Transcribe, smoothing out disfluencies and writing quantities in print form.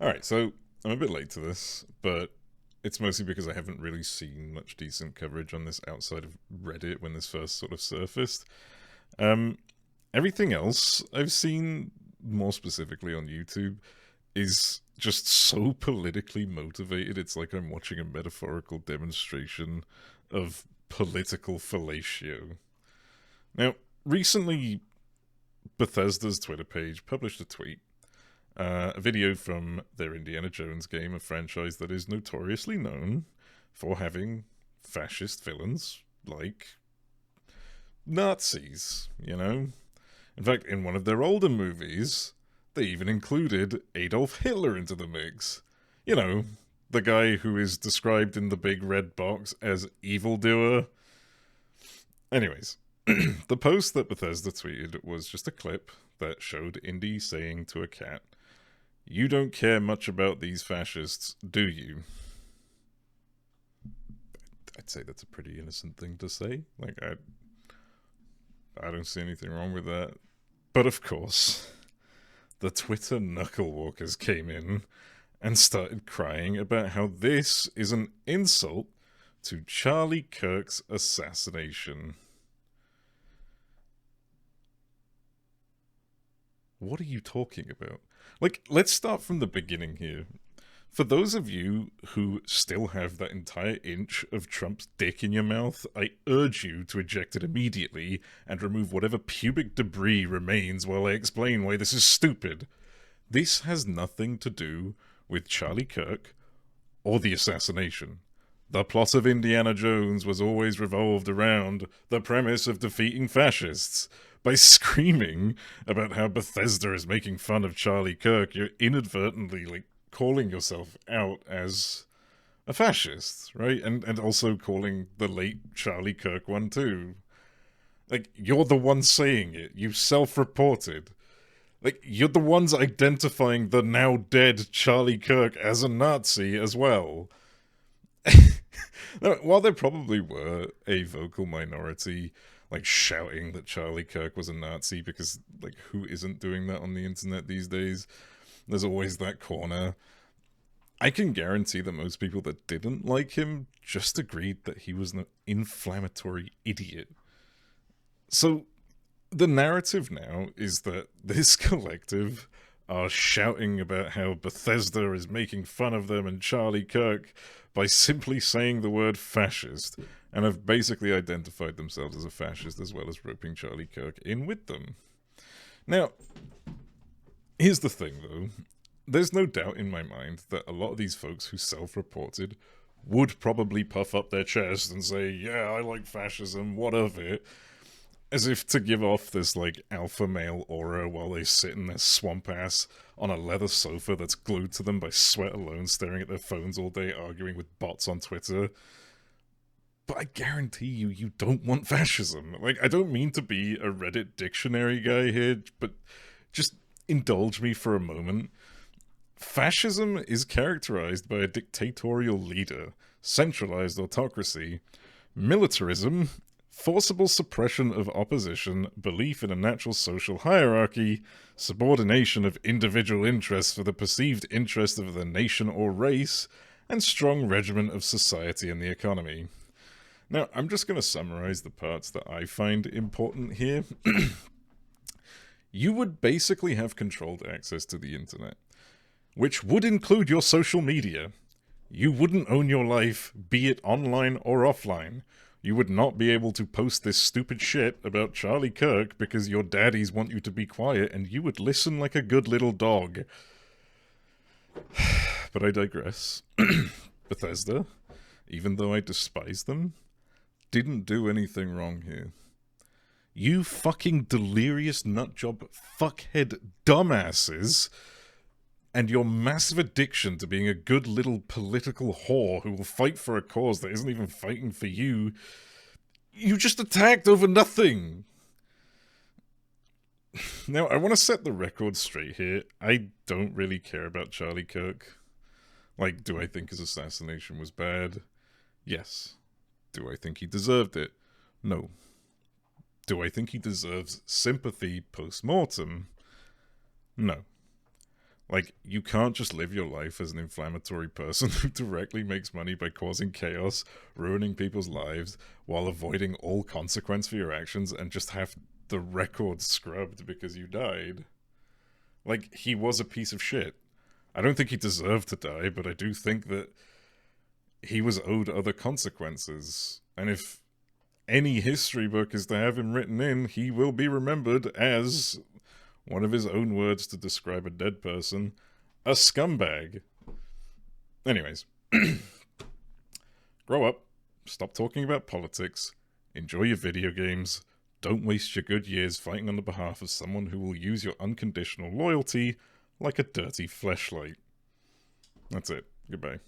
Alright, so I'm a bit late to this, but it's mostly because I haven't really seen much decent coverage on this outside of Reddit when this first sort of surfaced. Um, Everything else I've seen, more specifically on YouTube, is just so politically motivated. It's like I'm watching a metaphorical demonstration of political fellatio. Now, recently, Bethesda's Twitter page published a tweet, a video from their Indiana Jones game, a franchise that is notoriously known for having fascist villains like Nazis, you know? In fact, in one of their older movies, they even included Adolf Hitler into the mix. You know, the guy who is described in the big red box as evildoer. Anyways, the post that Bethesda tweeted was just a clip that showed Indy saying to a cat, "You don't care much about these fascists, do you?" I'd say that's a pretty innocent thing to say. I don't see anything wrong with that. But of course, the Twitter knucklewalkers came in and started crying about how this is an insult to Charlie Kirk's assassination. What are you talking about? Like, let's start from the beginning here. For those of you who still have that entire inch of Trump's dick in your mouth, I urge you to eject it immediately and remove whatever pubic debris remains while I explain why this is stupid. This has nothing to do with Charlie Kirk or the assassination. The plot of Indiana Jones was always revolved around the premise of defeating fascists. By screaming about how Bethesda is making fun of Charlie Kirk, you're inadvertently, calling yourself out as a fascist, right? And also calling the late Charlie Kirk one too. You're the one saying it. You self-reported. You're the ones identifying the now dead Charlie Kirk as a Nazi as well. Now, while there probably were a vocal minority, shouting that Charlie Kirk was a Nazi, because, who isn't doing that on the internet these days? There's always that corner. I can guarantee that most people that didn't like him just agreed that he was an inflammatory idiot. So, the narrative now is that this collective are shouting about how Bethesda is making fun of them and Charlie Kirk by simply saying the word fascist, and have basically identified themselves as a fascist as well as roping Charlie Kirk in with them. Now, here's the thing though. There's no doubt in my mind that a lot of these folks who self-reported would probably puff up their chest and say, yeah, I like fascism, what of it? As if to give off this, alpha male aura while they sit in their swamp ass on a leather sofa that's glued to them by sweat alone, staring at their phones all day, arguing with bots on Twitter. But I guarantee you, you don't want fascism. I don't mean to be a Reddit dictionary guy here, but just indulge me for a moment. Fascism is characterized by a dictatorial leader, centralized autocracy, militarism, forcible suppression of opposition, belief in a natural social hierarchy, subordination of individual interests for the perceived interest of the nation or race, and strong regiment of society and the economy. Now, I'm just going to summarize the parts that I find important here. You would basically have controlled access to the internet, which would include your social media. You wouldn't own your life, be it online or offline. You would not be able to post this stupid shit about Charlie Kirk because your daddies want you to be quiet, and you would listen like a good little dog. But I digress. Bethesda, even though I despise them, didn't do anything wrong here. You fucking delirious nutjob fuckhead dumbasses and your massive addiction to being a good little political whore who will fight for a cause that isn't even fighting for you, you just attacked over nothing. Now, I want to set the record straight here. I don't really care about Charlie Kirk. Do I think his assassination was bad? Yes. Do I think he deserved it? No. Do I think he deserves sympathy post-mortem? No. Like, you can't just live your life as an inflammatory person who directly makes money by causing chaos, ruining people's lives, while avoiding all consequence for your actions and just have the record scrubbed because you died. Like, he was a piece of shit. I don't think he deserved to die, but I do think that he was owed other consequences. And if any history book is to have him written in, he will be remembered as, one of his own words to describe a dead person, a scumbag. Anyways, grow up, stop talking about politics, enjoy your video games, don't waste your good years fighting on the behalf of someone who will use your unconditional loyalty like a dirty fleshlight. That's it. Goodbye.